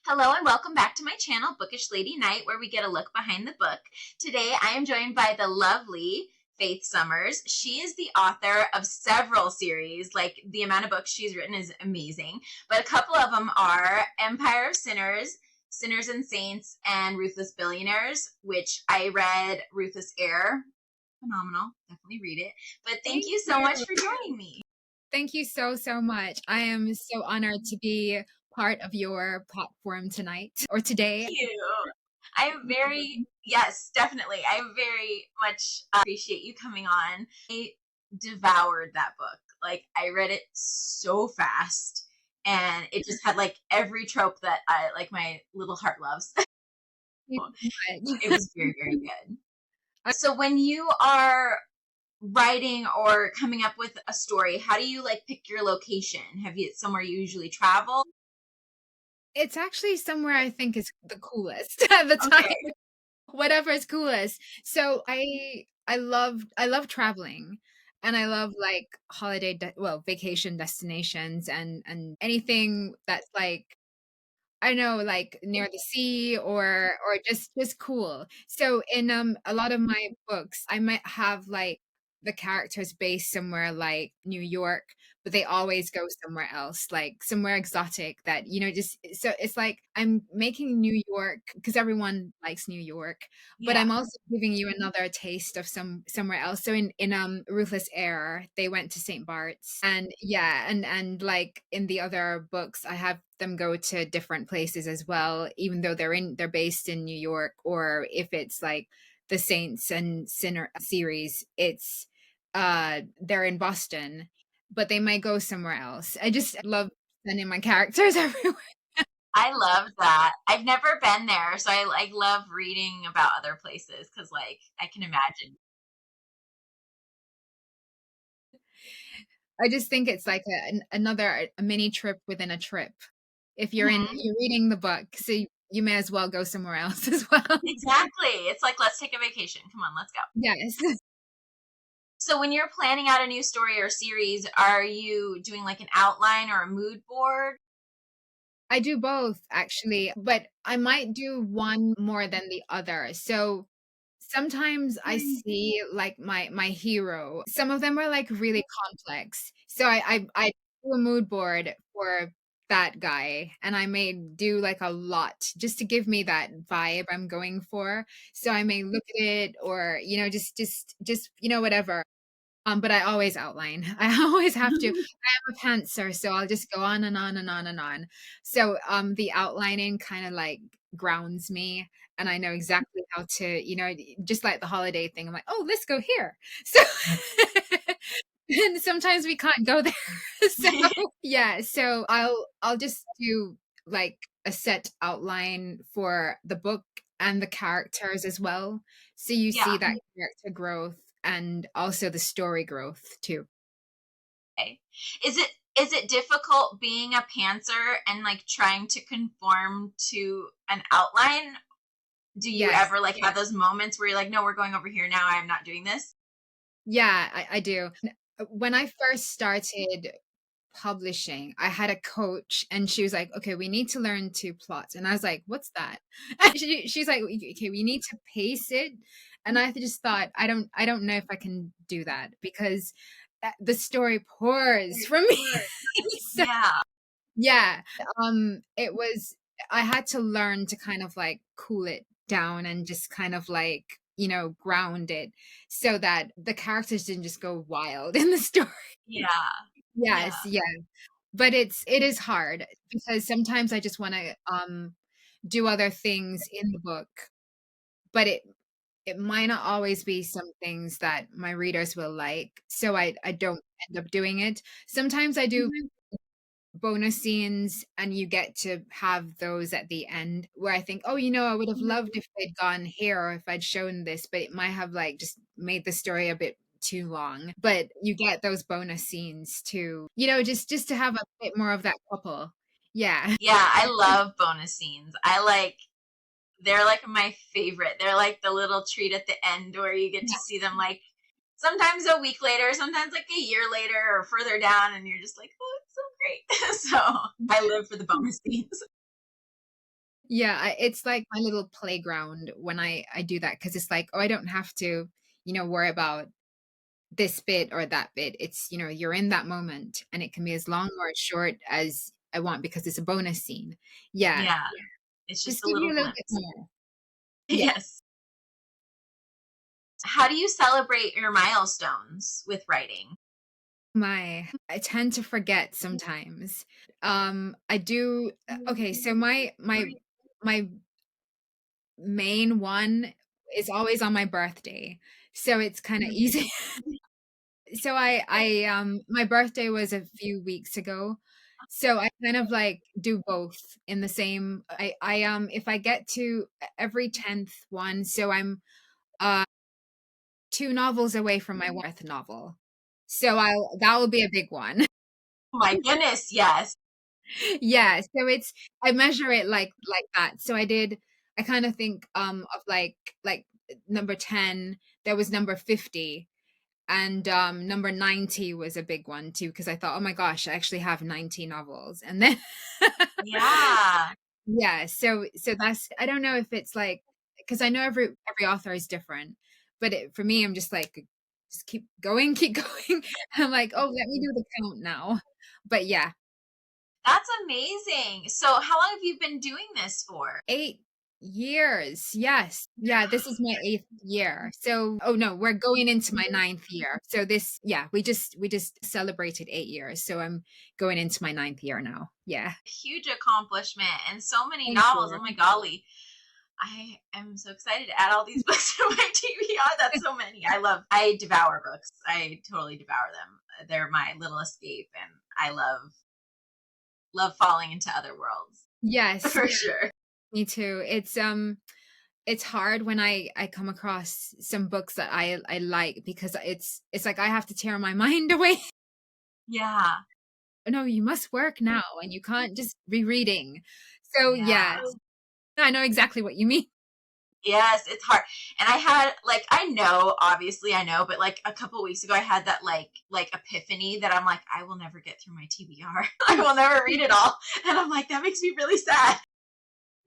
Hello and welcome back to my channel, Bookish Lady Night, where we get a look behind the book. Today I am joined by the lovely Faith Summers. She is the author of several series, like the amount of books she's written is amazing, but a couple of them are Empire of Sinners, Sinners and Saints, and Ruthless Billionaires, which I read Ruthless Heir. Phenomenal. Definitely read it. But thank you so much for joining me. Thank you so much. I am so honored to be part of your platform tonight or today. Thank you. Yes, definitely. I very much appreciate you coming on. I devoured that book. Like, I read it so fast, and it just had like every trope that my little heart loves. It was very, very good. So, when you are writing or coming up with a story, how do you like pick your location? Have you somewhere you usually travel? It's actually somewhere I think is the coolest at the time. Okay. Whatever is coolest. So I love traveling, and I love like vacation destinations and anything that's like I know, like near the sea or just cool. So in a lot of my books, I might have like the characters based somewhere like New York, but they always go somewhere else, like somewhere exotic that, just so it's like I'm making New York because everyone likes New York, but Yeah. I'm also giving you another taste of somewhere else. So in Ruthless Air, they went to St. Bart's, and yeah, and like in the other books, I have them go to different places as well, even though they're based in New York, or if it's like the Saints and Sinner series, it's they're in Boston, but they might go somewhere else. I just love sending my characters everywhere. I love that. I've never been there, so I like love reading about other places because like I can imagine. I just think it's like another a mini trip within a trip. If Mhm. you're reading the book, so you may as well go somewhere else as well. Exactly. It's like let's take a vacation. Come on, let's go. Yes. So when you're planning out a new story or series, are you doing like an outline or a mood board? I do both actually, but I might do one more than the other. So sometimes I see like my hero. Some of them are like really complex. So I do a mood board for that guy, and I may do like a lot just to give me that vibe I'm going for. So I may look at it, or just whatever. But I always outline. I always have to. I am a pantser, so I'll just go on and on and on and on. So the outlining kind of like grounds me, and I know exactly how to, just like the holiday thing. I'm like, oh, let's go here. So and sometimes we can't go there. So yeah, so I'll just do like a set outline for the book and the characters as well. So you see Yeah. that character growth and also the story growth too. Okay. Is it difficult being a pantser and like trying to conform to an outline? Do you Yes. ever like have those moments where you're like, no, we're going over here now, I'm not doing this? Yeah, I do. When I first started publishing, I had a coach, and she was like, "Okay, we need to learn to plot." And I was like, "What's that?" She's like, "Okay, we need to pace it." And I just thought, I don't know if I can do that because the story pours from me. So Yeah. yeah, it was I had to learn to kind of like cool it down and just kind of like, ground it so that the characters didn't just go wild in the story. Yeah. Yes, Yeah. yeah. But it is hard because sometimes I just wanna, do other things in the book, but it might not always be some things that my readers will like, so I don't end up doing it. Sometimes I do bonus scenes, and you get to have those at the end where I think, "Oh, I would have loved if they'd gone here or if I'd shown this," but it might have, like, just made the story a bit too long. But you get those bonus scenes too, just to have a bit more of that couple. Yeah. Yeah, I love bonus scenes. They're like my favorite. They're like the little treat at the end where you get to see them like sometimes a week later, sometimes like a year later or further down, and you're just like, oh, it's so great. So I live for the bonus scenes. Yeah, it's like my little playground when I do that because it's like, oh, I don't have to, worry about this bit or that bit. It's, you're in that moment and it can be as long or as short as I want because it's a bonus scene. Yeah. Yeah, it's Just just a give little you a little bit glimpse. more. Yeah. Yes. How do you celebrate your milestones with writing? I tend to forget sometimes. I do okay, so my main one is always on my birthday. So it's kind of easy. So my birthday was a few weeks ago. So I kind of like do both in the same if I get to every 10th one, so I'm uh 2 novels away from my 1st novel. So that will be a big one. Oh my goodness, yes. Yeah, so I measure it like that. So I kind of think of like number 10, there was number 50. And number 90 was a big one too, because I thought, oh my gosh, I actually have 90 novels. And then Yeah, yeah, so that's I don't know if it's like because I know every author is different, but for me, I'm just like just keep going. I'm like, oh, let me do the count now. But yeah, that's amazing. So, how long have you been doing this for? 8 years. Yes. Yeah, this is my 8th year. So, oh no, we're going into my 9th year. So yeah, we just celebrated 8 years. So I'm going into my 9th year now. Yeah. Huge accomplishment and so many Thank novels. you. Oh my golly. I am so excited to add all these books to my TBR. That's so many. I devour books. I totally devour them. They're my little escape, and I love falling into other worlds Yes, for sure. me too. It's hard when I come across some books that I like because it's like I have to tear my mind away. Yeah, No, you must work now and you can't just be reading. So yeah, yeah. I know exactly what you mean. Yes, it's hard. And I had like I know, obviously I know, but like a couple weeks ago I had that like epiphany that I'm like, I will never get through my TBR. I will never read it all. And I'm like, that makes me really sad.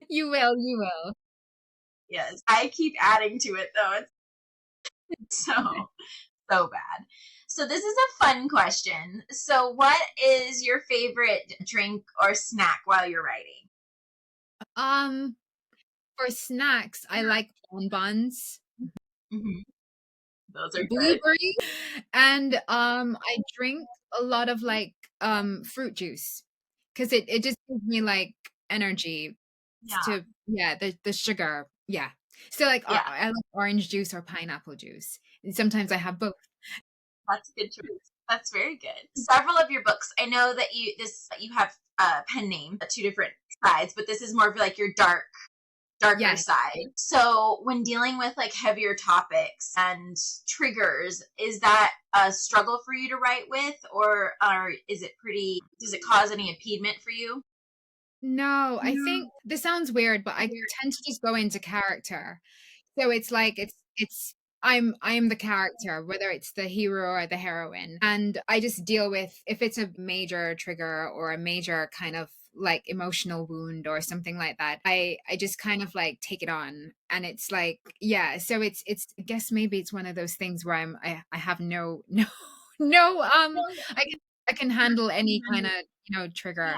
You will. Yes. I keep adding to it though. It's so bad. So this is a fun question. So what is your favorite drink or snack while you're writing? Um, for snacks, I like bonbons, Mm-hmm. Those are good. blueberry, and I drink a lot of like fruit juice because it just gives me like energy Yeah. to yeah the sugar yeah. So like Yeah. I like orange juice or pineapple juice. And sometimes I have both. That's a good choice. That's very good. Several of your books, I know that you have a pen name, two different sides, but this is more of like your darker Yes. side. So when dealing with like heavier topics and triggers, is that a struggle for you to write with, or is it pretty? Does it cause any impediment for you? No, I think this sounds weird, but I tend to just go into character. So it's like I'm the character, whether it's the hero or the heroine, and I just deal with if it's a major trigger or a major kind of like emotional wound or something like that. I just kind of like take it on, and it's like yeah. So it's I guess maybe it's one of those things where I have no I can handle any kind of trigger.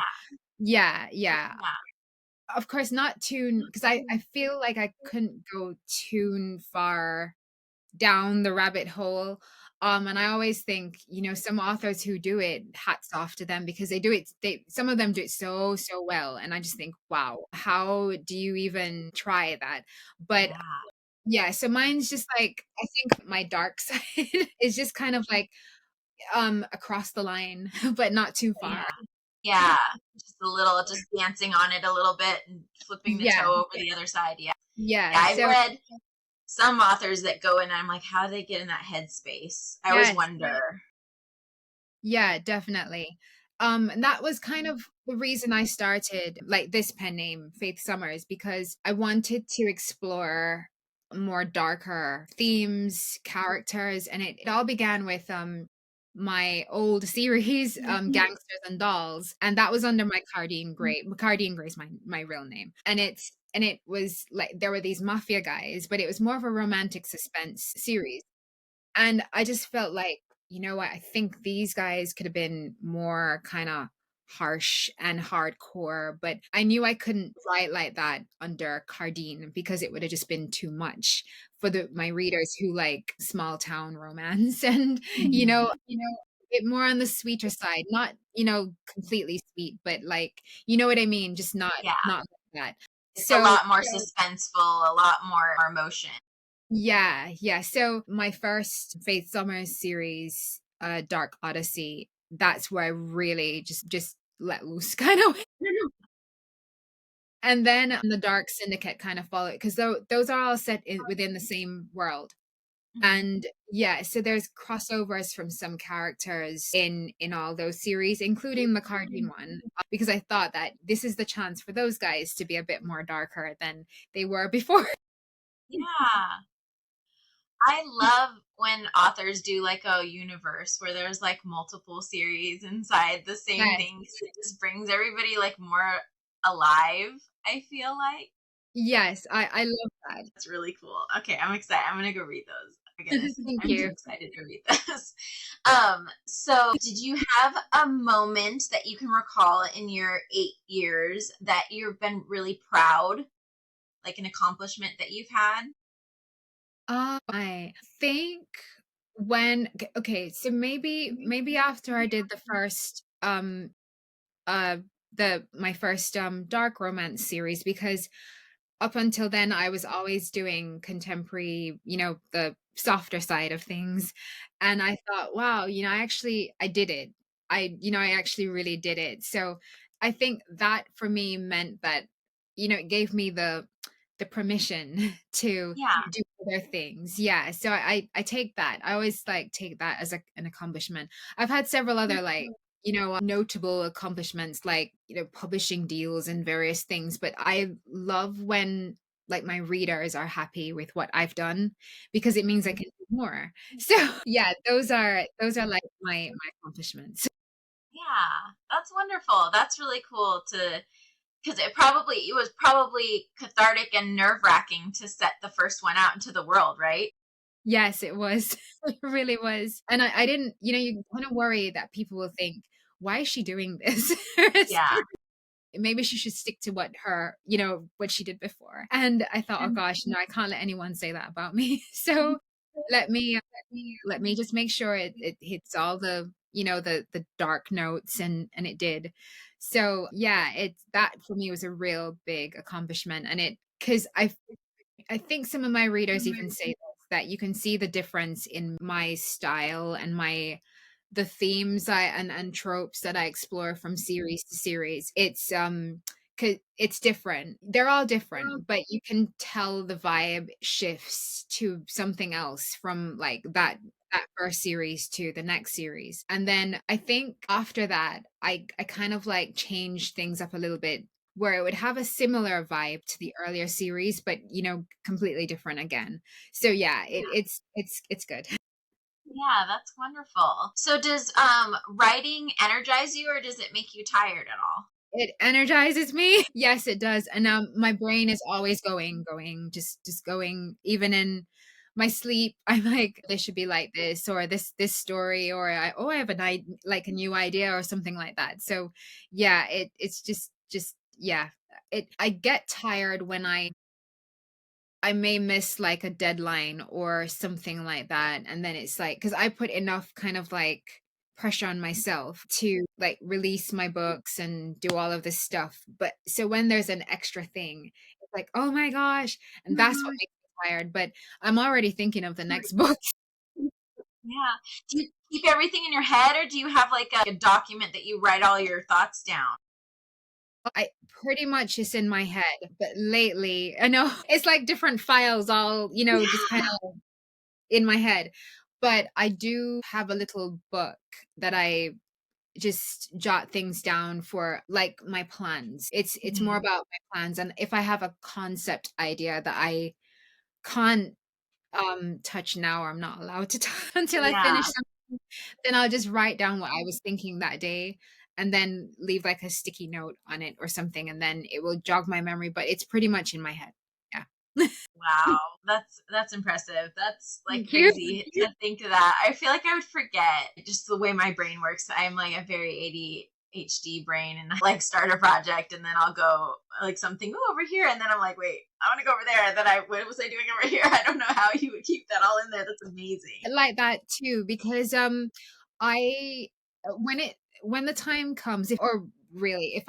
Yeah, Yeah, yeah. yeah, Of course, not too because I feel like I couldn't go too far down the rabbit hole. And I always think, some authors who do it, hats off to them because some of them do it so well. And I just think, wow, how do you even try that? But yeah, yeah, so mine's just like, I think my dark side is just kind of like across the line, but not too far. yeah, yeah. Just a little, just dancing on it a little bit and flipping the Yeah, toe over the other side. Yeah, yeah. yeah. I've So read some authors that go in, and I'm like, how do they get in that headspace? I always yes. wonder. Yeah, definitely. And that was kind of the reason I started like this pen name, Faith Summers, because I wanted to explore more darker themes, characters, and it all began with my old series, Gangsters and Dolls, and that was under my Cardine Gray. Cardine Gray's my real name. And it was like there were these mafia guys, but it was more of a romantic suspense series. And I just felt like, you know what? I think these guys could have been more kind of harsh and hardcore, but I knew I couldn't write like that under Cardine because it would have just been too much for the my readers who like small town romance and a bit more on the sweeter side, not, completely sweet, but like, you know what I mean, just Yeah. not like that. It's a So lot more suspenseful, a lot more emotion. yeah, yeah. So my first Faith Summers series, Dark Odyssey, that's where I really just let loose kind of. And then the Dark Syndicate kind of followed because those are all set within the same world. Mhm. And yeah, so there's crossovers from some characters in all those series, including the Cardine one, because I thought that this is the chance for those guys to be a bit more darker than they were before. Yeah. I love when authors do like a universe where there's like multiple series inside the same Yes. thing. 'Cause it just brings everybody like more alive, I feel like. Yes, I love that. That's really cool. Okay, I'm excited. I'm gonna go read those. Oh my goodness. Thank I'm too you. excited to read those. So did you have a moment that you can recall in your 8 years that you've been really proud, like an accomplishment that you've had? I think okay, so maybe after I did the first uh the my first dark romance series because up until then I was always doing contemporary, the softer side of things. And I thought, wow, I did it. I actually really did it. So I think that for me meant that, it gave me the permission to Yeah. do other things. Yeah. So I take that. I always like take that as an accomplishment. I've had several other like notable accomplishments like, publishing deals and various things, but I love when like my readers are happy with what I've done because it means I can do more. So yeah, those are like my accomplishments. Yeah. That's wonderful. That's really cool to because it was probably cathartic and nerve-wracking to set the first one out into the world, right? Yes, it was. It really was. And I didn't, you kind of worry that people will think, why is she doing this? Yeah. Maybe she should stick to what she did before. And I thought, oh gosh, no, I can't let anyone say that about me. So let me just make sure it hits all the dark notes and it did. So yeah, it's that for me was a real big accomplishment. And it because I think some of my readers even say this, that you can see the difference in my style and the themes and tropes that I explore from series to series. It's 'cause it's different. They're all different, but you can tell the vibe shifts to something else from like that first series to the next series. And then I think after that, I kind of like changed things up a little bit where it would have a similar vibe to the earlier series, but completely different again. So yeah, it's good. Yeah, that's wonderful. So does writing energize you or does it make you tired at all? It energizes me. Yes, it does. And my brain is always going, just going. Even in my sleep, I'm like, this should be like this, or this story, or I have like a new idea or something like that. So yeah, it's just yeah. I get tired when I may miss like a deadline or something like that. And then it's like, because I put enough kind of like pressure on myself to like release my books and do all of this stuff. But so when there's an extra thing, it's like, oh my gosh. And that's what makes me tired. But I'm already thinking of the next book. Yeah. Do you keep everything in your head or do you have like a document that you write all your thoughts down? I pretty much is in my head, but lately, I know it's like different files all, just kind Yeah. of in my head. But I do have a little book that I just jot things down for like my plans. It's more Mhm. about my plans, and if I have a concept idea that I can't touch now or I'm not allowed to touch until I Yeah. finish them. Then I'll just write down what I was thinking that day and then leave like a sticky note on it or something, and then it will jog my memory, but it's pretty much in my head. Yeah. Wow, that's impressive. That's like Thank you. crazy to think of that. I feel like I would forget just the way my brain works. I'm like a very ADHD brain, and I like start a project and then I'll go like something over here, and then I'm like, wait, I want to go over there. And then what was I doing over here? I don't know how you would keep that all in there. That's amazing. Like that too because I when the time comes, if or really if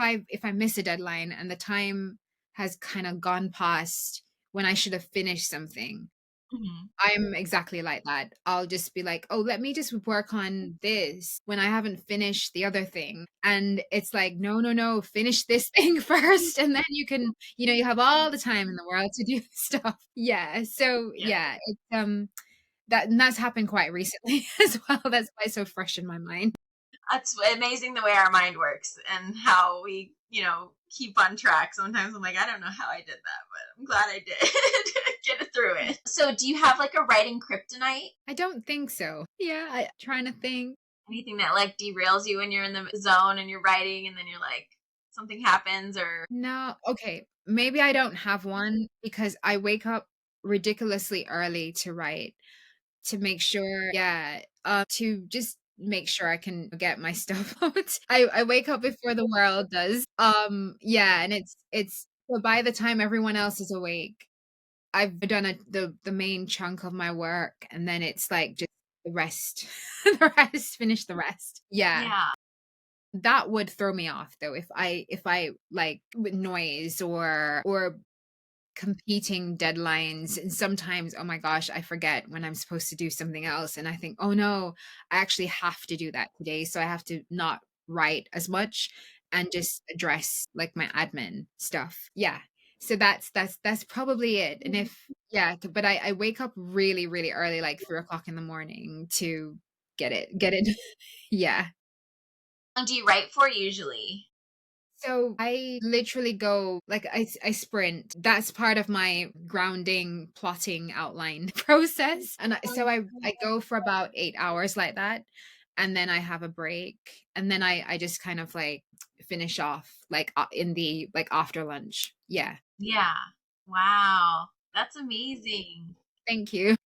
I miss a deadline and the time has kind of gone past when I should have finished something, Mhm. I'm exactly like that. I'll just be like, "Oh, let me just work on this when I haven't finished the other thing." And it's like, "No, no, no, finish this thing first, and then you can, you have all the time in the world to do stuff." Yeah. So, Yeah. yeah, it's that's happened quite recently as well. That's why it's so fresh in my mind. That's amazing the way our mind works and how we, keep on track. Sometimes I'm like, I don't know how I did that, but I'm glad I did get it through it. So, do you have like a writing kryptonite? I don't think so. Yeah, trying to think. Anything that like derails you when you're in the zone and you're writing and then you're like, something happens or. No, okay. Maybe I don't have one because I wake up ridiculously early to write. To make sure to just make sure I can get my stuff out. I wake up before the world does. Yeah, and it's so by the time everyone else is awake, I've done the main chunk of my work, and then it's like just the rest. The rest, finish the rest. Yeah. Yeah. That would throw me off though if I like with noise or competing deadlines, and sometimes, oh my gosh, I forget when I'm supposed to do something else, and I think, "Oh no, I actually have to do that today, so I have to not write as much and just address, like, my admin stuff." Yeah. So that's probably it, and if yeah, but I wake up really, really early, like 3 o'clock in the morning to get it yeah. How long do you write for usually? So I literally go like I sprint. That's part of my grounding, plotting outline process. And I go for about 8 hours like that. And then I have a break. And then I just kind of like finish off like in the like after lunch. Yeah. Yeah. Wow. That's amazing. Thank you.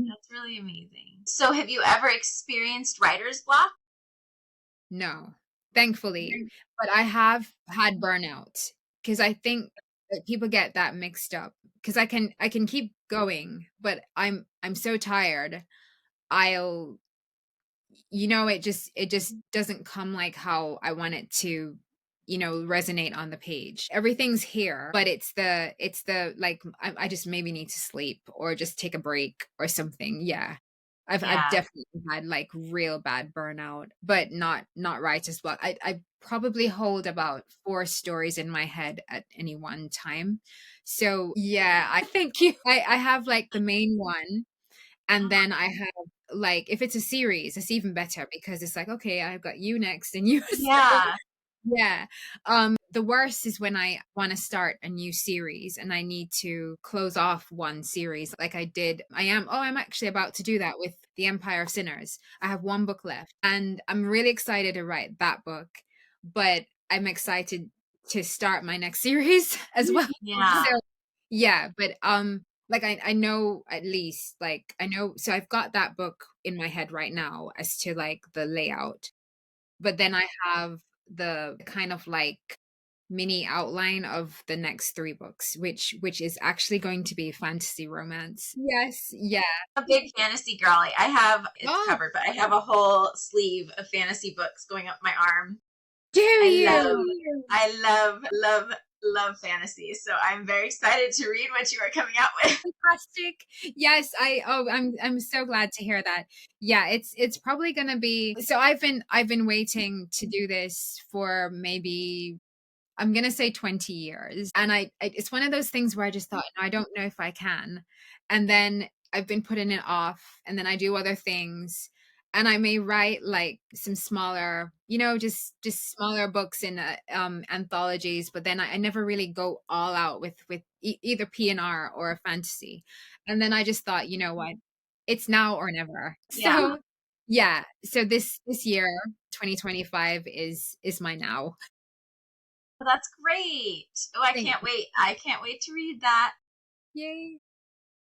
That's really amazing. So, have you ever experienced writer's block? No, thankfully, but I have had burnout because I think that people get that mixed up because I can keep going, but I'm so tired. I'll it just doesn't come like how I want it to, resonate on the page. Everything's here, but it's the like I just maybe need to sleep or just take a break or something. Yeah. I've Yeah. definitely had like real bad burnout, but not writer's block. I probably hold about 4 stories in my head at any one time. So yeah, I thank you. I have like the main one, and then I have like if it's a series, it's even better because it's like, okay, I've got you next and you. So Yeah. yeah. The worst is when I want to start a new series and I need to close off one series like I did. I'm actually about to do that with The Empire of Sinners. I have one book left and I'm really excited to write that book, but I'm excited to start my next series as well. Yeah. So yeah, but like I know at least like I know so I've got that book in my head right now as to like the layout, but then I have the kind of like mini outline of the next 3 books, which is actually going to be fantasy romance. Yes, yeah. I'm a big fantasy girly. I have it's Oh, covered, but I have a whole sleeve of fantasy books going up my arm. do I love, you? I love fantasy. So I'm very excited to read what you are coming out with. Fantastic. Yes, I'm so glad to hear that. Yeah, it's probably gonna be so I've been waiting to do this for maybe I'm gonna say 20 years. And it's one of those things where I just thought, no, I don't know if I can. And then I've been putting it off, and then I do other things. And I may write like some smaller, just smaller books in anthologies, but then I never really go all out with either P&R or a fantasy. And then I just thought, you know what, it's now or never. Yeah. So Yeah, so this year, 2025 is my now. Well, that's great. Oh, I Thank can't you. wait. I can't wait to read that. Yay.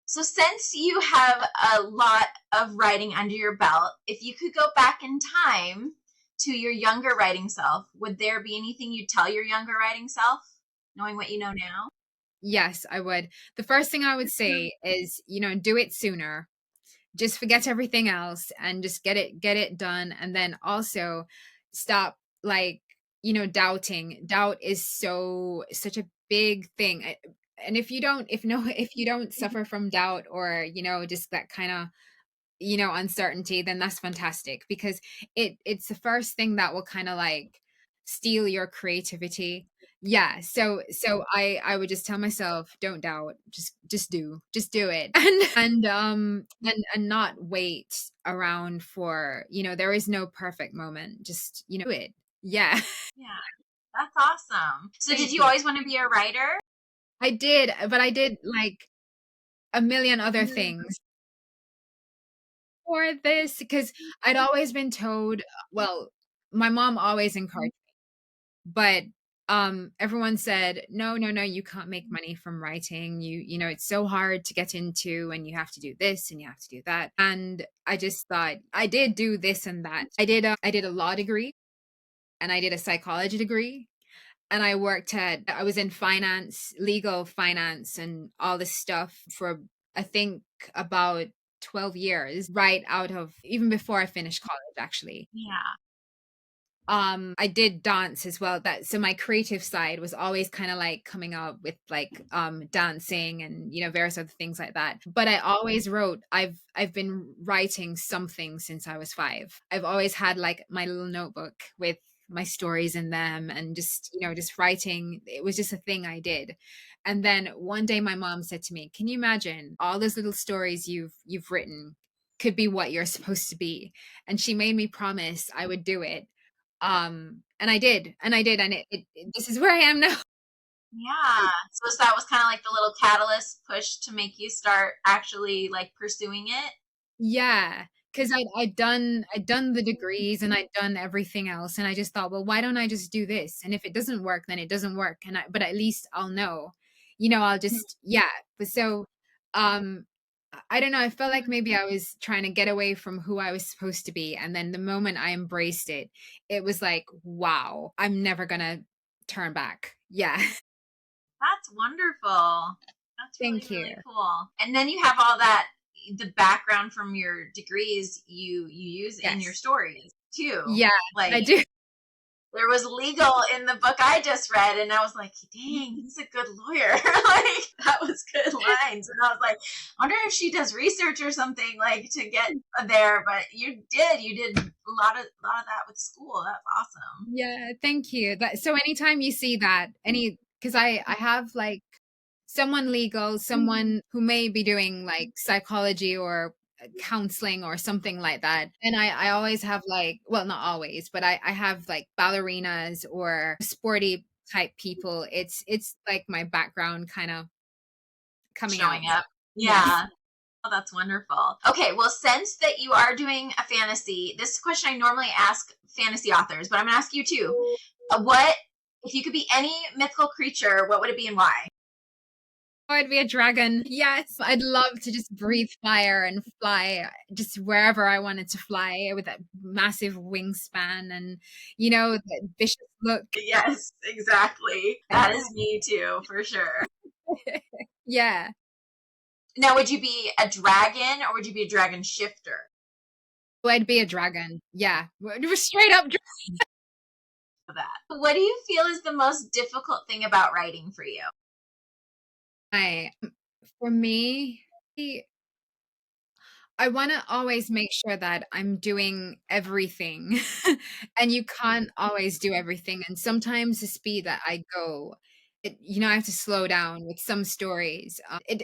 So, since you have a lot of writing under your belt, if you could go back in time to your younger writing self, would there be anything you'd tell your younger writing self, knowing what you know now? Yes, I would. The first thing I would say is, do it sooner. Just forget everything else and just get it done, and then also stop, like, doubting. Doubt is such a big thing. And if you don't if no if you don't suffer from doubt, or just that kind of uncertainty, then that's fantastic, because it's the first thing that will kind of like steal your creativity. Yeah, so I would just tell myself, don't doubt, just do it. And not wait around for, there is no perfect moment, just do it. Yeah. Yeah, that's awesome. So, did Thank you you. always want to be a writer? I did, but I did like a million other things for this, because I'd always been told, well, my mom always encouraged, but everyone said, no, no, no, you can't make money from writing. It's so hard to get into, and you have to do this and you have to do that. And I just thought, I did do this and that. I did a law degree, and I did a psychology degree, and I was in finance, legal finance, and all this stuff for, I think, about 12 years, right out of, even before I finished college, actually. Yeah. I did dance as well. That So my creative side was always kind of like coming up with, like, dancing and various other things like that. But I always wrote. I've been writing something since I was 5. I've always had like my little notebook with my stories in them, and just writing. It was just a thing I did. And then one day my mom said to me, "Can you imagine all those little stories you've written could be what you're supposed to be?" And she made me promise I would do it. And I did, and this is where I am now. Yeah. So, that was kind of like the little catalyst push to make you start actually like pursuing it. Yeah, because I'd done the degrees, and I'd done everything else, and I just thought, "Well, why don't I just do this? And if it doesn't work, then it doesn't work, but at least I'll know." I'll just, yeah. But so, I don't know, I felt like maybe I was trying to get away from who I was supposed to be, and then the moment I embraced it, it was like, "Wow, I'm never gonna turn back." Yeah. That's wonderful. That's really, Thank really you. cool. And then you have all that, the background from your degrees you use in your Yes. stories too. Yeah, I Like, do. there was legal in the book I just read, and I was like, dang, he's a good lawyer. Like, that was good lines. And I was like, I wonder if she does research or something like to get there. But you did a lot of that with school. That's awesome. Yeah, thank you. So anytime you see that, because I have like someone legal, someone who may be doing like psychology or counseling or something like that, and I always have, like, well, not always, but I have like ballerinas or sporty type people. It's like my background kind of coming Showing out. up. Yes. Yeah. Oh, that's wonderful. Okay, well, since that you are doing a fantasy, this question I normally ask fantasy authors, but I'm gonna ask you too. What if you could be any mythical creature? What would it be and why? I'd be a dragon. Yes, I'd love to just breathe fire and fly just wherever I wanted to fly, with that massive wingspan and, that vicious look. Yes, exactly. That is me too, for sure. Yeah. Now, would you be a dragon or would you be a dragon shifter Oh, I'd be a dragon. Yeah. Straight up for that? What do you feel is the most difficult thing about writing for you? dragon. For me, I wanna always make sure that I'm doing everything, and you can't always do everything, and sometimes the speed that I go, I have to slow down with some stories.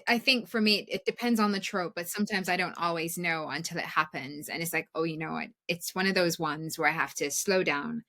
I think for me, it depends on the trope, but sometimes I don't always know until it happens, and it's like, "Oh, you know what? It's one of those ones where I have to slow down."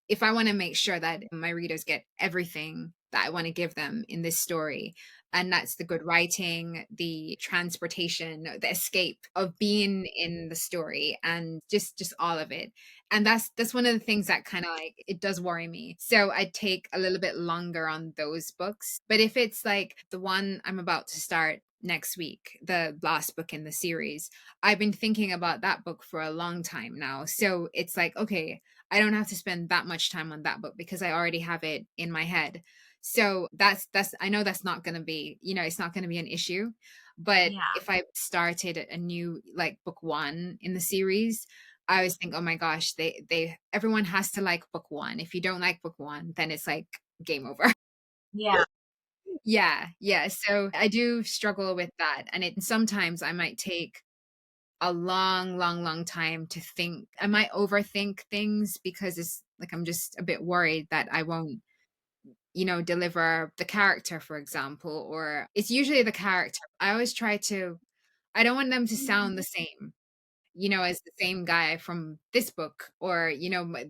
if I want to make sure that my readers get everything that I want to give them in this story, and that's the good writing, the transportation, the escape of being in the story, and just all of it. And that's one of the things that kind of like it does worry me. So I take a little bit longer on those books. But if it's like the one I'm about to start next week, the last book in the series, I've been thinking about that book for a long time now. So it's like, okay, I don't have to spend that much time on that book because I already have it in my head. So that's I know that's not going to be, it's not going to be an issue. But Yeah. if I started a new like book 1 in the series, I always think, "Oh my gosh, they everyone has to like book 1. If you don't like book 1, then it's like game over." Yeah. Yeah, yeah. So I do struggle with that. And sometimes I might take a long, long, long time to think. I might overthink things because it's like I'm just a bit worried that I won't, deliver the character, for example, or it's usually the character. I always try to, I don't want them to sound the same, as the same guy from this book or,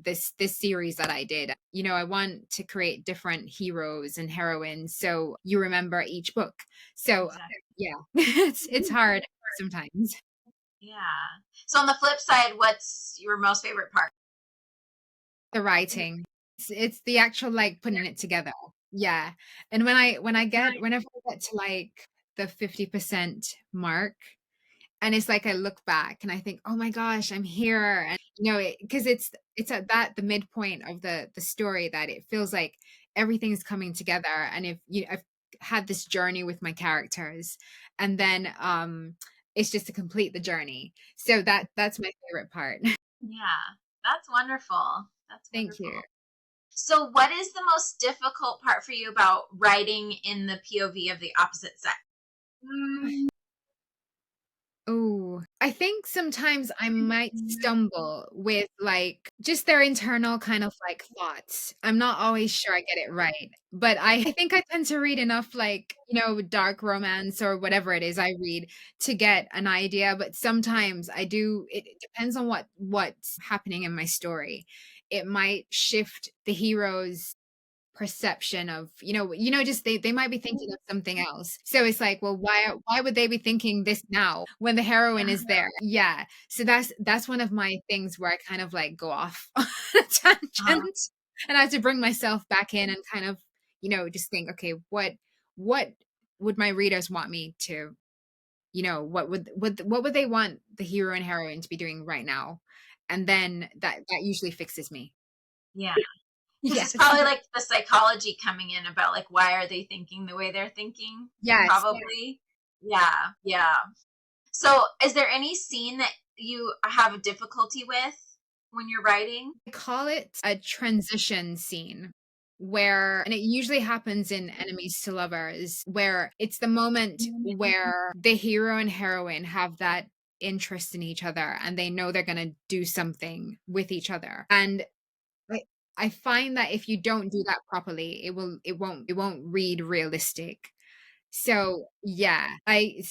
this series that I did. I want to create different heroes and heroines so you remember each book. So, Exactly. yeah, it's hard sometimes. Yeah. So on the flip side, what's your most favorite part? The writing. It's the actual, like, putting it together. Yeah, and whenever I get to, like, the 50% mark, and it's like I look back and I think, "Oh my gosh, I'm here," and, because it's at the midpoint of the story that it feels like everything's coming together, and I've had this journey with my characters, and then, it's just to complete the journey. So that's my favorite part. Yeah. That's wonderful. That's Thank you. wonderful. So what is the most difficult part for you about writing in the POV of the opposite sex? Oh, I think sometimes I might stumble with, like, just their internal kind of, like, thoughts. I'm not always sure I get it right, but I think I tend to read enough, like, dark romance or whatever it is I read to get an idea, but sometimes it depends on what's happening in my story. It might shift the hero's perception of, just they might be thinking of something else. So it's like, well, why would they be thinking this now when the heroine is there? Yeah. So that's one of my things where I kind of like go off on a Uh, tangent and I have to bring myself back in and kind of, just think, okay, what would my readers want me to, what would they want the hero and heroine to be doing right now? And then that usually fixes me. yeah. Because it's Yes. probably like the psychology coming in about like why are they thinking the way they're thinking? Yes. Probably. Yeah. Yeah. So is there any scene that you have difficulty with when you're writing? I call it a transition scene where, and it usually happens in enemies to lovers, where it's the moment where the hero and heroine have that interest in each other and they know they're going to do something with each other. And I, I find that if you don't do that properly, it won't read realistic. So, yeah, I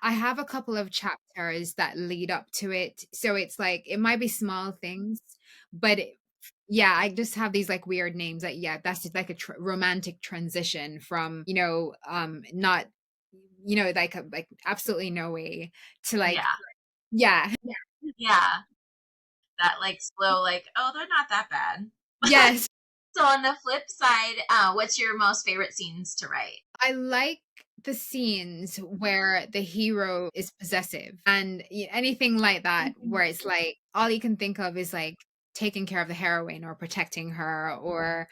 have a couple of chapters that lead up to it. So it's like it might be small things, but yeah, I just have these like weird names. Like, yeah, that's just like a romantic transition from, not, like absolutely no way to like, Yeah. yeah, Yeah. That like slow, like, oh, they're not that bad. yes. So on the flip side, what's your most favorite scenes to write? I like the scenes where the hero is possessive and anything like that, where it's like all you can think of is like taking care of the heroine or protecting her or,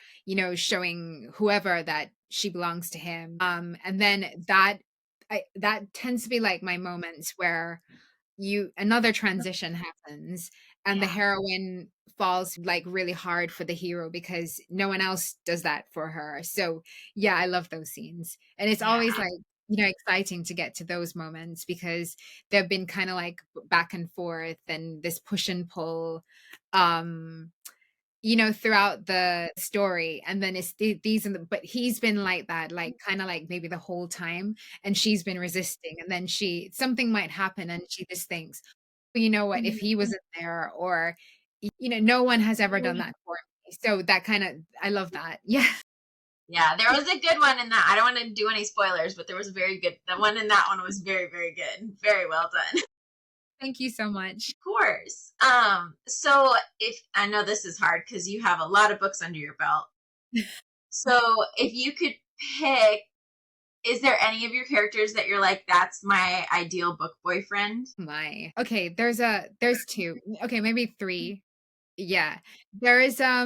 showing whoever that she belongs to him. And then that tends to be like my moments where another transition happens and the Yeah. heroine falls like really hard for the hero because no one else does that for her. So yeah, I love those scenes. And it's Yeah. always like, exciting to get to those moments because they've been kind of like back and forth and this push and pull. Um throughout the story, and then it's these and but he's been like that, like kind of like maybe the whole time, and she's been resisting, and then something might happen, and she just thinks, well, you know what, if he wasn't there, or no one has ever done that for So that kinda I love that. Yeah. Yeah, there was a good one in that. I don't want to do any spoilers, but there was a very good. The one in that one was very, very good. Very well done. Thank you so much. Of course. So if I know this is hard because you have a lot of books under your belt. So if you could pick, is there any of your characters that you're like, that's my ideal book boyfriend? My okay, there's 2. Okay, maybe 3. Yeah. There is, uh,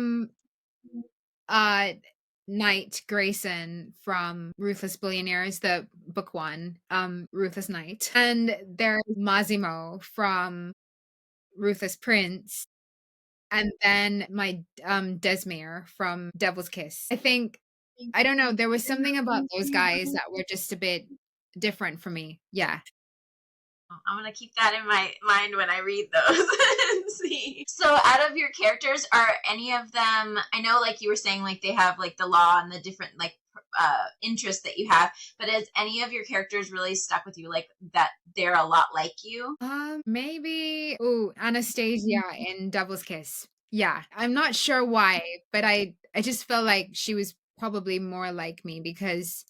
Knight Grayson from Ruthless Billionaires, the book 1, Ruthless Knight, and there's Massimo from Ruthless Prince, and then my, Desmere from Devil's Kiss. I think I don't know, there was something about those guys that were just a bit different for me. Yeah. I'm gonna keep that in my mind when I read those and see. So, out of your characters, are any of them? I know, like you were saying, like they have like the law and the different like interests that you have. But has any of your characters really stuck with you, like that they're a lot like you? Maybe Anastasia in Devil's Kiss. Yeah, I'm not sure why, but I just felt like she was probably more like me because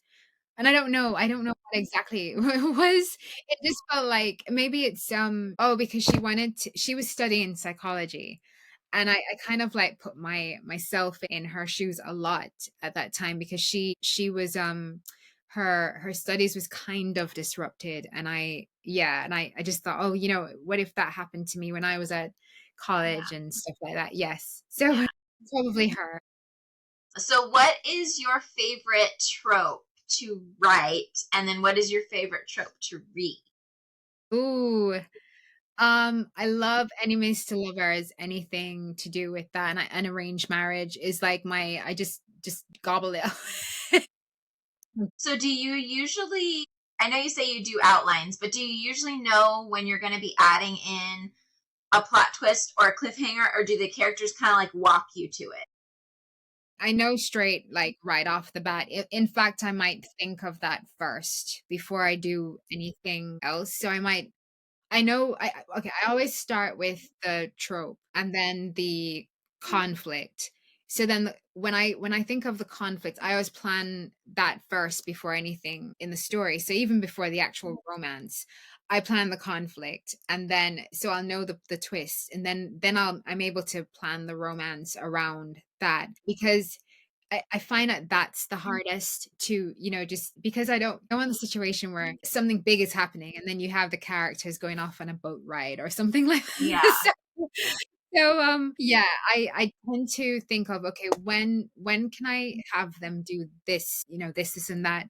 and I don't know what exactly it was. It just felt like maybe it's, because she was studying psychology, and I kind of, like, put myself in her shoes a lot at that time because she was, her studies was kind of disrupted, and I just thought, "Oh, what if that happened to me when I was at Yeah, college," and stuff like that, yes. So, yeah. probably her. So, what is your favorite trope to write, and then what is your favorite trope to read? Ooh. I love enemies to lovers, anything to do with that, and an arranged marriage is like my I just gobble it up. So, do you usually? I know you say you do outlines, but do you usually know when you're going to be adding in a plot twist or a cliffhanger, or do the characters kind of like walk you to it? I know straight, like, right off the bat. In fact, I might think of that first before I do anything else, so I know okay, I always start with the trope and then the conflict. So then when I think of the conflict, I always plan that first before anything in the story. So even before the actual romance, I plan the conflict and then so I'll know the twist and then I'm able to plan the romance around that because I find that that's the hardest to, just because I don't want the situation where something big is happening and then you have the characters going off on a boat ride or something like Yeah, that. Yeah, I tend to think of, okay, when can I have them do this, this and that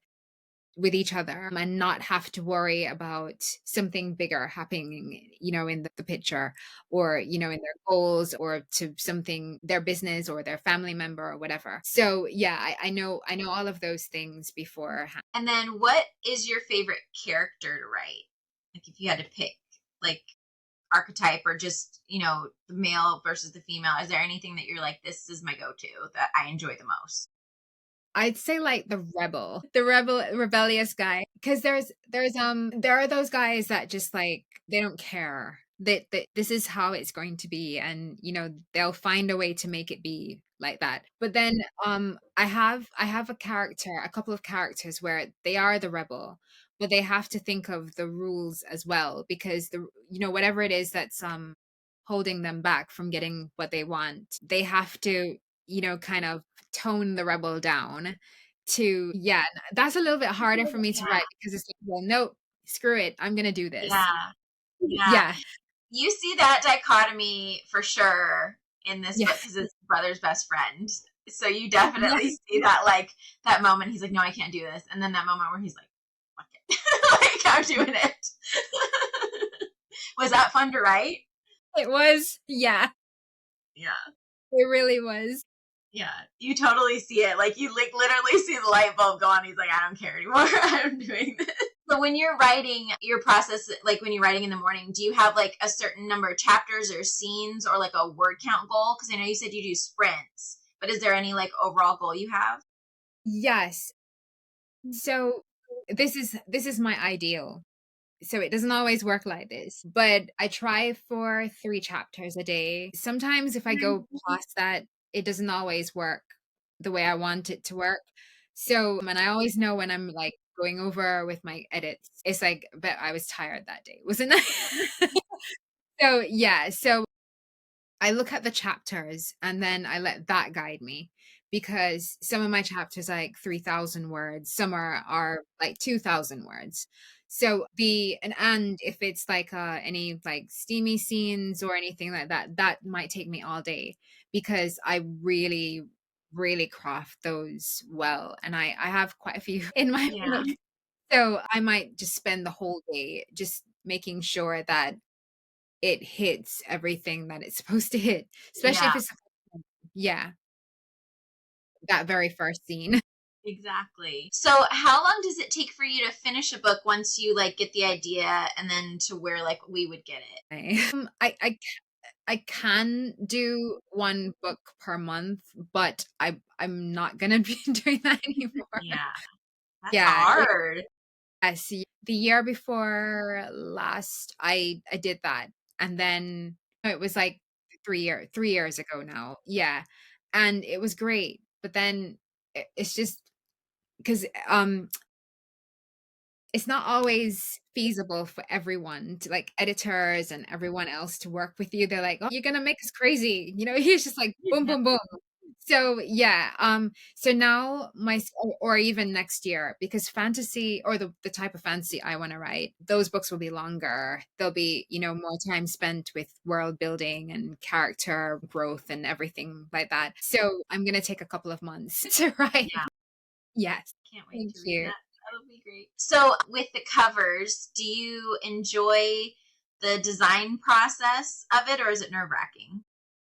with each other and not have to worry about something bigger happening, in the picture or, in their goals or to something, their business or their family member or whatever. So yeah, I know all of those things beforehand. and then what is your favorite character to write? Like, if you had to pick, like archetype or just the male versus the female, is there anything that you're like, this is my go-to that I enjoy the most? I'd say like the rebellious guy, because there are those guys that just like they don't care that this is how it's going to be, and they'll find a way to make it be like that. But then I have a couple of characters where they are the rebel, but they have to think of the rules as well because whatever it is that's holding them back from getting what they want, they have to kind of tone the rebel down to yeah, that's a little bit harder for me to Yeah, write because it's like, well, no, screw it, I'm gonna do this. yeah, yeah. Yeah, You see that dichotomy for sure in this yeah, book because it's brother's best friend. So you yeah. definitely see that, like that moment he's like, no, I can't do this, and then that moment where he's like, fuck it, like I'm doing it. Was that fun to write? It was, yeah, Yeah. it really was. Yeah, you totally see it. Like you like literally see the light bulb go on. He's like, I don't care anymore. I'm doing this. So when you're writing your process, like when you're writing in the morning, do you have like a certain number of chapters or scenes or like a word count goal? Because I know you said you do sprints, but is there any like overall goal you have? Yes. So this is my ideal. So it doesn't always work like this, but I try for 3 chapters a day. Sometimes if I go past that it doesn't always work the way I want it to work. So, and I always know when I'm like going over with my edits, it's like, but I was tired that day, wasn't I? So, yeah, so I look at the chapters and then I let that guide me because some of my chapters are like 3,000 words, some are like 2,000 words. So and if it's like any like steamy scenes or anything like that, that might take me all day because I really, really craft those well. And I have quite a few in my Yeah. phone. So I might just spend the whole day just making sure that it hits everything that it's supposed to hit, especially Yeah. if it's yeah, that very first scene. Exactly. So, how long does it take for you to finish a book once you like get the idea and then to where like we would get it? I can do 1 book per month, but I'm not gonna be doing that anymore. Yeah, that's Yeah, hard. yes, the year before last, I did that, and then it was like 3 years ago now, yeah, and it was great, but then it's just 'cause, it's not always feasible for everyone to like editors and everyone else to work with you. They're like, "Oh, you're gonna make us crazy." You know, he's just like boom, boom, boom. So yeah, so now or even next year, because fantasy or the type of fantasy I want to write, those books will be longer. There'll be, more time spent with world building and character growth and everything like that. So I'm gonna take a couple of months to write. Yeah, Yes. can't wait Thank to read you. that. That'll be great. So, with the covers, do you enjoy the design process of it or is it nerve-wracking?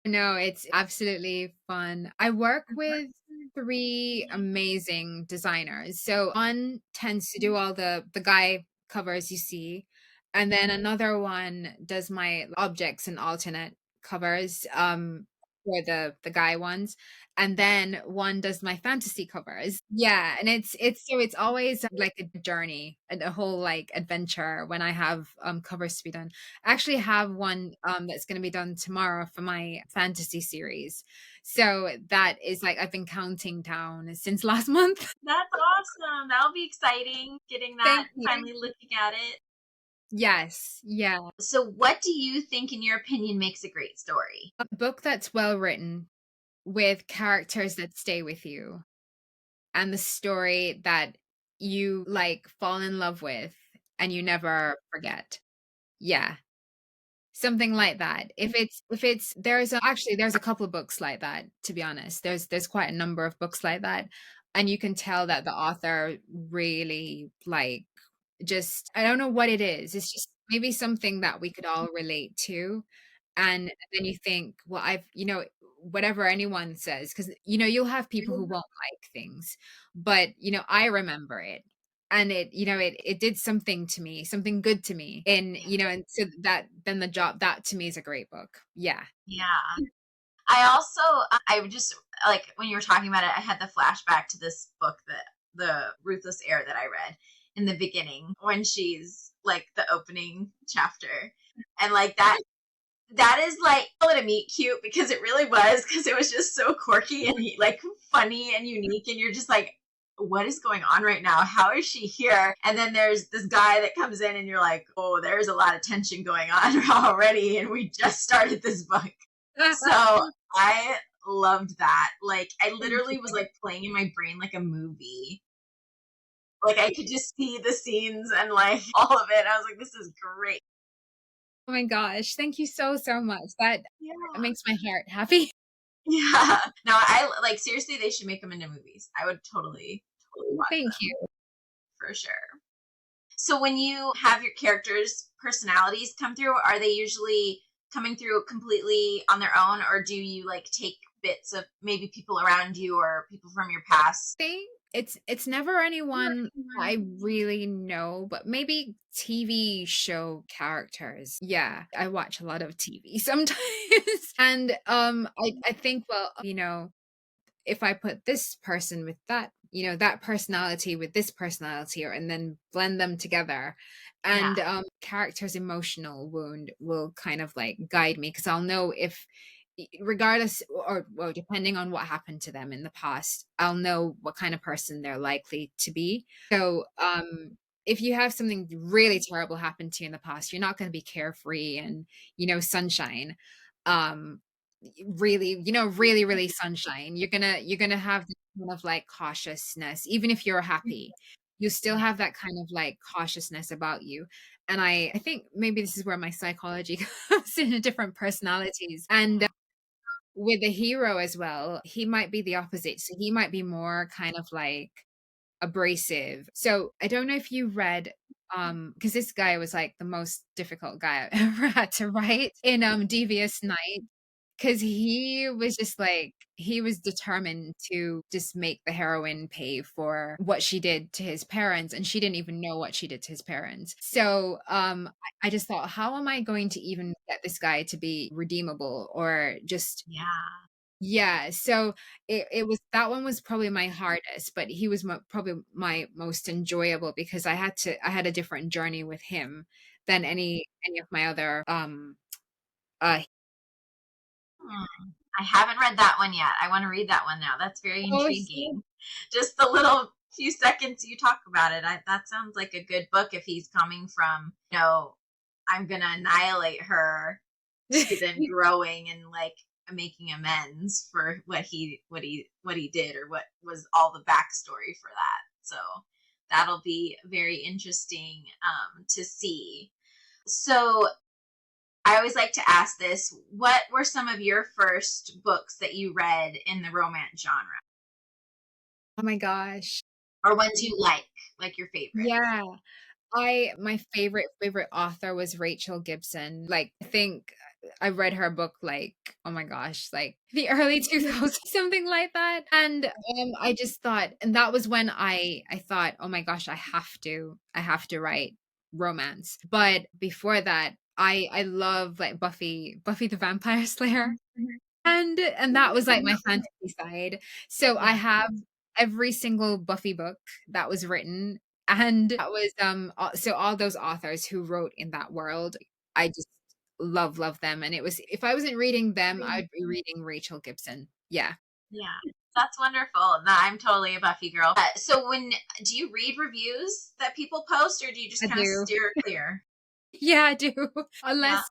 No, it's absolutely fun. I work with 3 amazing designers. So one tends to do all the guy covers you see, and then another one does my objects and alternate covers, for the guy ones, and then one does my fantasy covers. Yeah, and it's always like a journey, and a whole, like, adventure when I have, covers to be done. I actually have one that's going to be done tomorrow for my fantasy series. So that is like I've been counting down since last month. That's awesome. That'll be exciting getting that Thank you. finally looking at it. Yes, yeah. So, what do you think, in your opinion, makes a great story? A book that's well written with characters that stay with you and the story that you like fall in love with and you never forget. Yeah. Something like that. If it's there's a couple of books like that, to be honest. There's quite a number of books like that, and you can tell that the author really, like, just I don't know what it is. It's just maybe something that we could all relate to, and then you think, "Well, whatever anyone says, because you'll have people who won't like things, but, I remember it, and it did something to me, something good to me, and, Yeah. and so that to me is a great book. Yeah. Yeah. I also, I just like when you were talking about it, I had the flashback to this book that the Ruthless Heir that I read in the beginning when she's like the opening chapter. And like that is like call it a meet cute because it really was because it was just so quirky and like funny and unique and you're just like what is going on right now? How is she here? And then there's this guy that comes in and you're like, oh, there's a lot of tension going on already and we just started this book. So I loved that. Like I Thank literally was you. like playing in my brain like a movie. Like I could just see the scenes and like all of it. I was like, this is great. Oh my gosh, thank you so, so much. That Yeah. makes my heart happy. Yeah. No, I like seriously they should make them into movies. I would totally watch Thank them you. for sure. So when you have your characters' personalities come through, are they usually coming through completely on their own or do you like take bits of maybe people around you or people from your past? Think it's never anyone I really know, but maybe TV show characters. Yeah, I watch a lot of TV sometimes. And I think, well, if I put this person with that, that personality with this personality, and then blend them together, Yeah. and character's emotional wound will kind of like guide me because I'll know regardless, or well, depending on what happened to them in the past, I'll know what kind of person they're likely to be. So, if you have something really terrible happen to you in the past, you're not going to be carefree and, sunshine. Um, really, really, really sunshine. You're gonna have this kind of like cautiousness, even if you're happy. You still Yeah. have that kind of like cautiousness about you. And I think maybe this is where my psychology comes in, different personalities. And with the hero as well, he might be the opposite. So he might be more kind of like abrasive. So I don't know if you read, because this guy was like the most difficult guy I ever had to write in Devious Night. Because he was just like, he was determined to just make the heroine pay for what she did to his parents, and she didn't even know what she did to his parents. So, I just thought, how am I going to even get this guy to be redeemable or just, Yeah. yeah. So it was, that one was probably my hardest, but he was probably my most enjoyable because I had a different journey with him than any of my other uh Hmm. I haven't read that one yet. I want to read that one now. That's very oh, intriguing. Just the little few seconds you talk about it, that sounds like a good book if he's coming from, I'm going to annihilate her to then growing and like making amends for what he did, or what was all the backstory for that. So that'll be very interesting to see. So I always like to ask this: what were some of your first books that you read in the romance genre, Oh my gosh. or ones you like your favorites? Yeah. I My favorite author was Rachel Gibson. Like, I think I read her book like, oh my gosh, like the early 2000s, something like that. And I just thought, and that was when I thought, oh my gosh, I have to write romance. But before that, I love like Buffy the Vampire Slayer. And that was, like, my fantasy side. So I Yeah, have every single Buffy book that was written, and that was, so all those authors who wrote in that world, I just love them, and it was, if I wasn't reading them, I would be reading Rachel Gibson. Yeah, yeah, that's wonderful. No, I'm totally a Buffy girl. So, when do you read reviews that people post, or do you just I kind of do. steer clear? Yeah, I do. Yeah, Unless,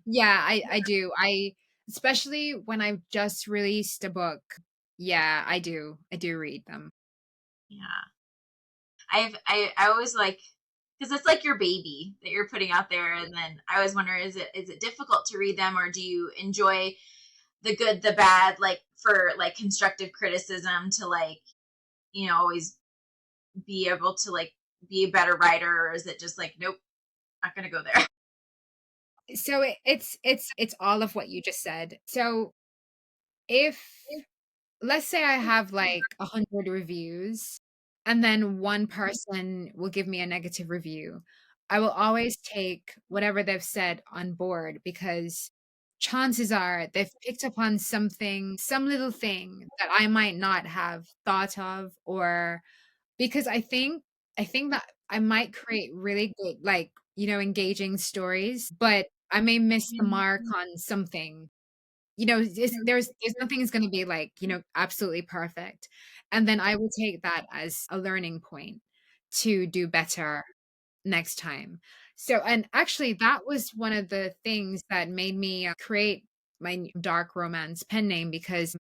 yeah, I do. I Especially when I've just released a book. Yeah, I do. I do read them. yeah. I always like, because it's like your baby that you're putting out there, and then I always wonder, is it difficult to read them, or do you enjoy the good, the bad, like for like constructive criticism to like, always be able to like be a better writer, or is it just like, nope, not gonna go there? So it's all of what you just said. So if, let's say I have like 100 reviews and then one person will give me a negative review, I will always take whatever they've said on board because chances are they've picked up on something, some little thing that I might not have thought of, or because I think that I might create really good, like, engaging stories, but I may miss the mark on something. There's nothing is gonna be like, absolutely perfect. And then I will take that as a learning point to do better next time. So, and actually that was one of the things that made me create my dark romance pen name, because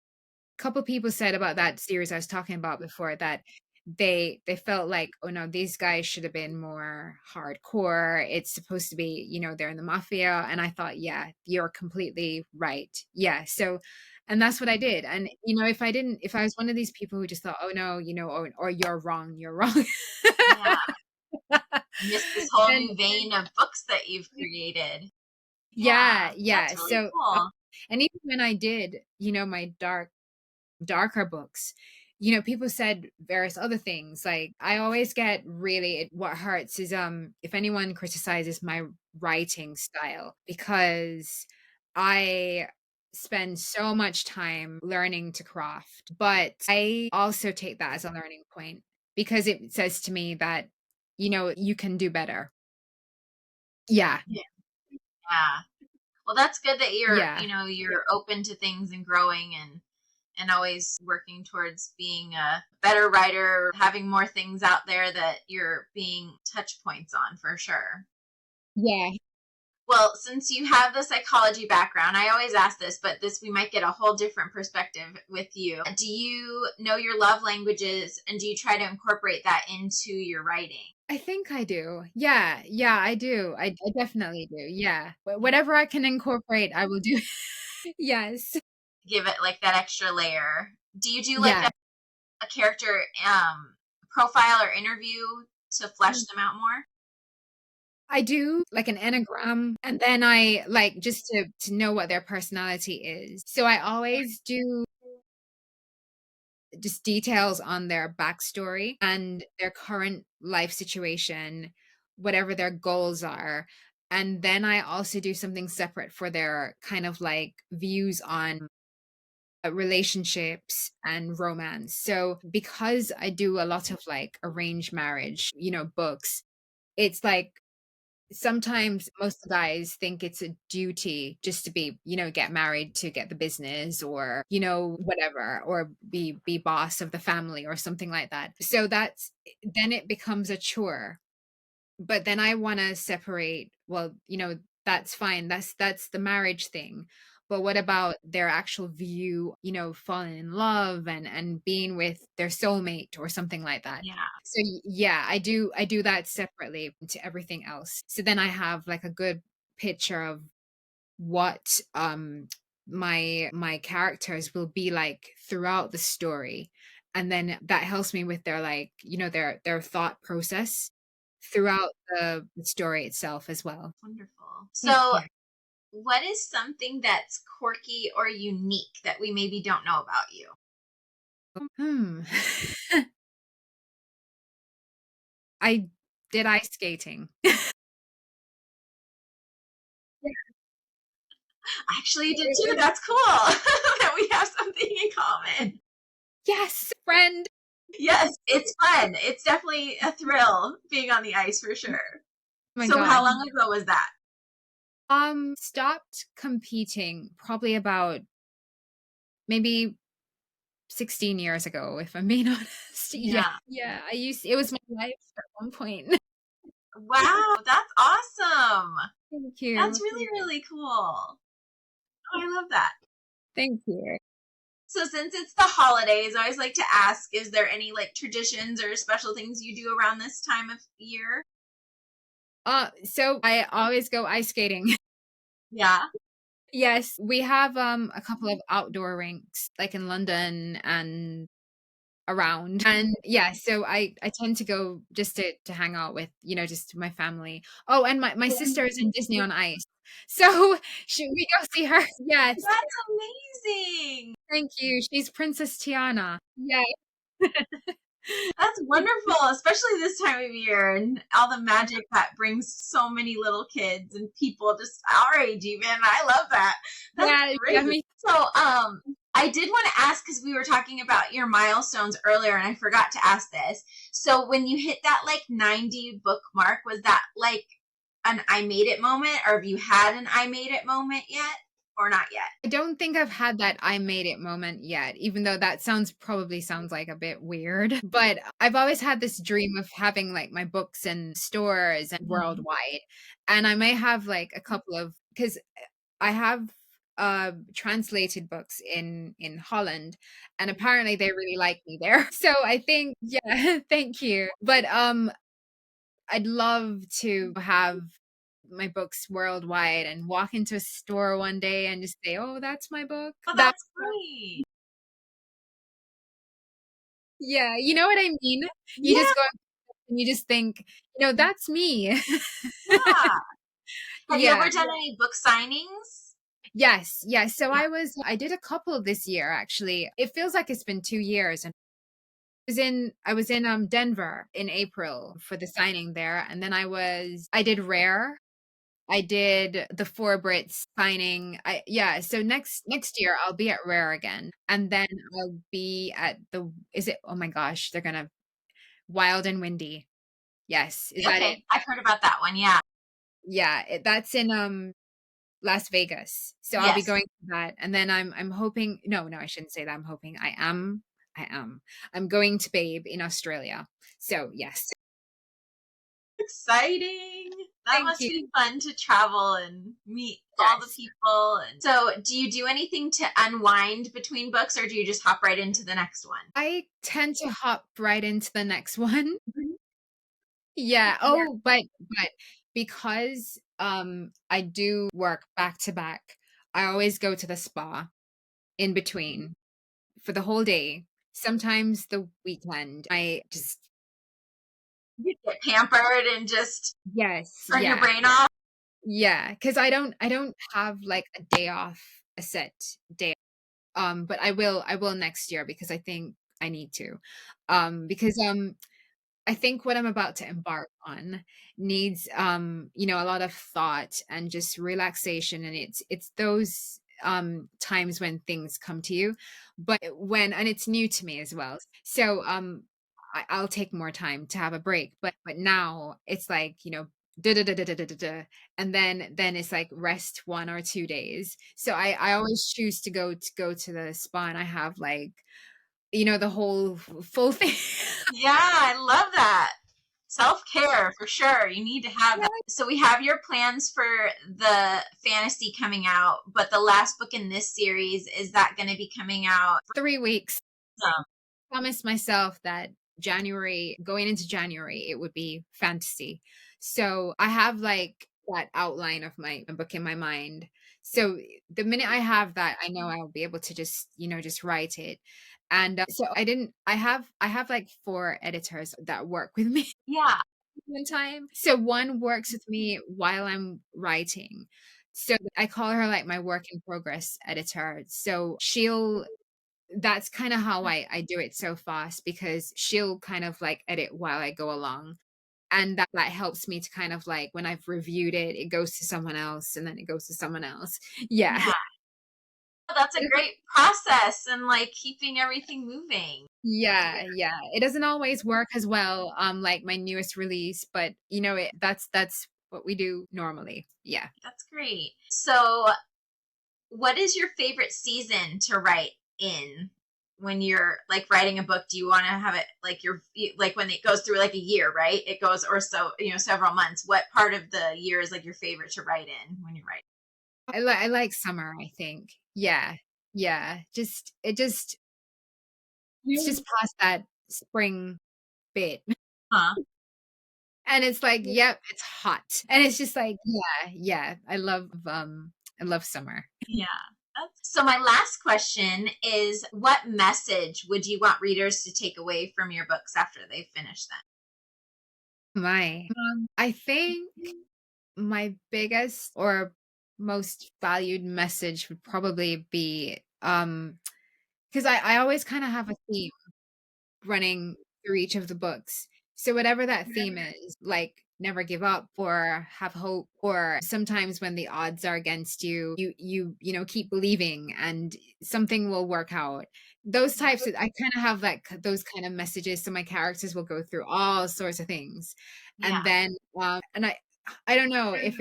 couple people said about that series I was talking about before that they felt like, oh no, these guys should have been more hardcore. It's supposed to be, they're in the mafia. And I thought, yeah, you're completely right. Yeah. So, and that's what I did. And if I was one of these people who just thought, oh no, or you're wrong. Yeah, miss this whole And new vein of books that you've created. yeah, Yeah, yeah. that's really So, cool. and even when I did, my darker books, people said various other things. Like, I always get really, what hurts is if anyone criticizes my writing style, because I spend so much time learning to craft, but I also take that as a learning point because it says to me that you can do better. Yeah. Yeah. Well, that's good that Yeah. you're open to things and growing and always working towards being a better writer, having more things out there that you're being touch points on for sure. Yeah. Well, since you have the psychology background, I always ask this, but this we might get a whole different perspective with you. Do you know your love languages and do you try to incorporate that into your writing? I think I do. Yeah, yeah, I do. I definitely do. Yeah. Whatever I can incorporate, I will do. Yes. Give it like that extra layer. Do you do like Yeah. a character profile or interview to flesh them out more? I do like an enneagram, and then I like just to know what their personality is. So I always do just details on their backstory and their current life situation, whatever their goals are. And then I also do something separate for their kind of like views on relationships and romance. So because I do a lot of like arranged marriage, books, it's like sometimes most guys think it's a duty just to be, get married to get the business or, whatever, or be boss of the family or something like that. So that's then it becomes a chore. But then I want to separate, well, that's fine. That's the marriage thing. But what about their actual view, falling in love and being with their soulmate or something like that? Yeah. So yeah, I do that separately to everything else. So then I have like a good picture of what my characters will be like throughout the story. And then that helps me with their like, their thought process throughout the story itself as well. Wonderful. Thank So, you. what is something that's quirky or unique that we maybe don't know about you? Hmm. I did ice skating. Yeah. Actually, you did It too. was That's cool that we have something in common. yes, friend. Yes, it's fun. It's definitely a thrill being on the ice for sure. Oh my So, how god. long ago was that? Stopped competing probably about maybe 16 years ago, if I'm being honest. Yeah. Yeah. Yeah, it was my life at one point. Wow, that's awesome. Thank That's you. really, really cool. Oh, I love that. Thank you. So since it's the holidays, I always like to ask, is there any like traditions or special things you do around this time of year? So I always go ice skating. Yeah. Yes, we have a couple of outdoor rinks like in London and around. And yeah, so I tend to go just to hang out with, just my family. Oh, and my sister is in Disney on Ice. So should we go see her? Yes. That's amazing. Thank you. She's Princess Tiana. Yeah. That's wonderful, especially this time of year and all the magic that brings so many little kids and people just our age even. I love that. That's Yeah, yeah, great. me. So, I did want to ask because we were talking about your milestones earlier and I forgot to ask this. So, when you hit that like 90 book mark, was that like an I made it moment or have you had an I made it moment yet or not yet? I don't think I've had that I made it moment yet, even though that sounds like a bit weird. But I've always had this dream of having like my books in stores and Mhm. worldwide. And I may have like a couple of because I have translated books in Holland and apparently they really like me there. So I think yeah, thank you. But I'd love to have my books worldwide and walk into a store one day and just say, "Oh, that's my book." Oh, That that's great. yeah, you know what I mean? You Yeah, just go and you just think, "That's me." yeah. Have you Yeah. ever done any book signings? Yes, yes. So Yeah. I did a couple this year actually. It feels like it's been 2 years and I was in Denver in April for the signing there and then I did Rare. I did the Four Brits signing. Yeah, so next year I'll be at Rare again, and then I'll be at the is it oh my gosh, they're gonna Wild and Windy. Yes, is that it? Okay, I've heard about that one. Yeah. Yeah, that's in Las Vegas. So I'll be Yes. going to that. And then I'm hoping, no, I shouldn't say that. I'm hoping. I am. I'm going to Babe in Australia. So yes. Exciting. That Thank must you. be fun to travel and meet all the Yes. people. And so, do you do anything to unwind between books, or do you just hop right into the next one? I tend to hop right into the next one. Yeah. Oh, but because I do work back to back, I always go to the spa in between for the whole day. Sometimes the weekend. I just You get pampered and just yes, turn your yeah. brain off. Yeah, because I don't have like a day off, a set day. But I will next year because I think I need to. Because I think what I'm about to embark on needs a lot of thought and just relaxation, and it's those times when things come to you, but when and it's new to me as well. So I'll take more time to have a break, but now it's like, da da da da da da da da, and then it's like rest 1 or 2 days. So I always choose to go to the spa, and I have like the whole full thing. Yeah, I love that. Self care for sure. You need to have that. So, we have your plans for the fantasy coming out, but the last book in this series, is that going to be coming out? 3 weeks. Um, Promised myself that going into January, it would be fantasy. So I have like that outline of my book in my mind. So the minute I have that, I know I'll be able to just write it. And so I have like 4 editors that work with me yeah, one time. So one works with me while I'm writing. So I call her like my work in progress editor. So that's kind of how I do it so fast, because she'll kind of like edit while I go along. And that helps me to kind of like when I've reviewed it, it goes to someone else and then it goes to someone else. Yeah. yeah. That's a great process and like keeping everything moving. Yeah, yeah. It doesn't always work as well, like my newest release, but that's what we do normally. Yeah. That's great. So, what is your favorite season to write in when you're like writing a book? Do you want to have it like like when it goes through like a year, right? It goes, or so, several months. What part of the year is like your favorite to write in when you write? I like summer, I think. Yeah. Yeah. It's just past that spring bit. Huh? And it's like, yep, it's hot. And it's just like, yeah, yeah. I love summer. Yeah. So my last question is, what message would you want readers to take away from your books after they've finished them? My I think my biggest or most valued message would probably be because I always kind of have a theme running through each of the books. So whatever that theme is, like never give up or have hope, or sometimes when the odds are against you, keep believing and something will work out. Those types of, I kind of have like those kind of messages, so my characters will go through all sorts of things. Yeah. And then and I don't know if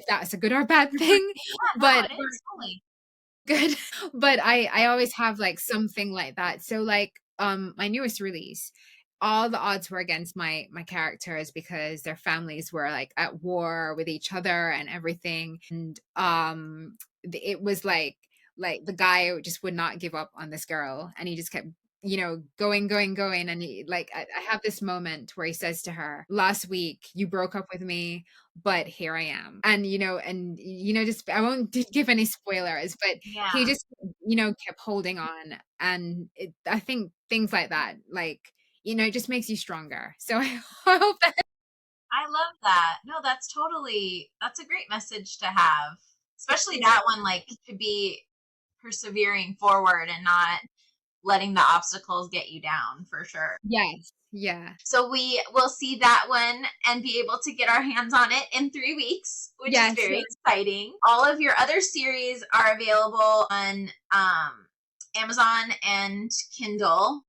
that's a good or bad thing, Yeah, no, but it is totally. good. But I always have like something like that. So like my newest release, all the odds were against my characters because their families were like at war with each other and everything. And it was like the guy just would not give up on this girl, and he just kept going, and I have this moment where he says to her, last week you broke up with me, but here I am. And just I won't give any spoilers, but he Yeah. just kept holding on. And I think things like that, like it just makes you stronger. So I hope that. I love that. No, that's a great message to have. Especially that one, like to be persevering forward and not letting the obstacles get you down for sure. Yes, yeah, So we will see that one and be able to get our hands on it in 3 weeks, which is yes, very exciting. All of your other series are available on Amazon and Kindle.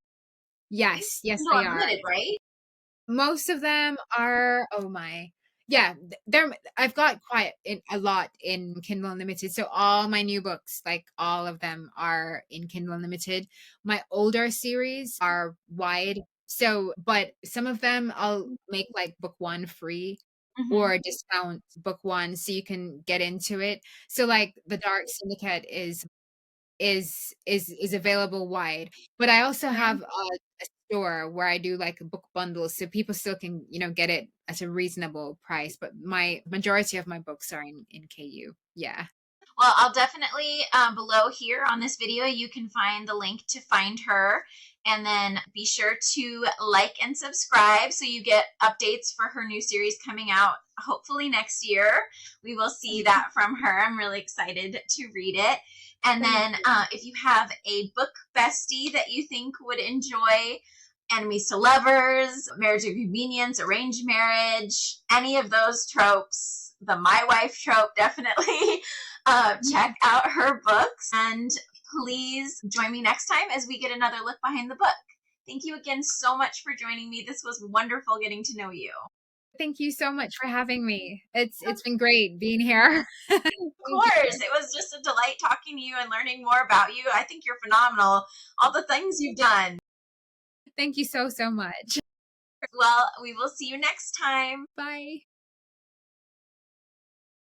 yes, yes, Kindle they are. Unlimited, right? Most of them are, oh my. Yeah, there I've got a lot in Kindle Unlimited. So all my new books, like all of them are in Kindle Unlimited. My older series are wide. So, but some of them I'll make like book one free Mm-hmm. or discount book one so you can get into it. So like The Dark Syndicate is available wide. But I also have a store where I do like book bundles so people still can, get it at a reasonable price. But my majority of my books are in KU. Yeah. Well, I'll definitely below here on this video, you can find the link to find her. And then be sure to like and subscribe so you get updates for her new series coming out hopefully next year. We will see that from her. I'm really excited to read it. And then if you have a book bestie that you think would enjoy enemies to lovers, marriage of convenience, arranged marriage, any of those tropes, the my wife trope, definitely check out her books. And please join me next time as we get another look behind the book. Thank you again so much for joining me. This was wonderful getting to know you. Thank you so much for having me. It's been great being here. Thank Of you. course, it was just a delight talking to you and learning more about you. I think you're phenomenal. All the things you've done. Thank you so much. Well, we will see you next time. Bye.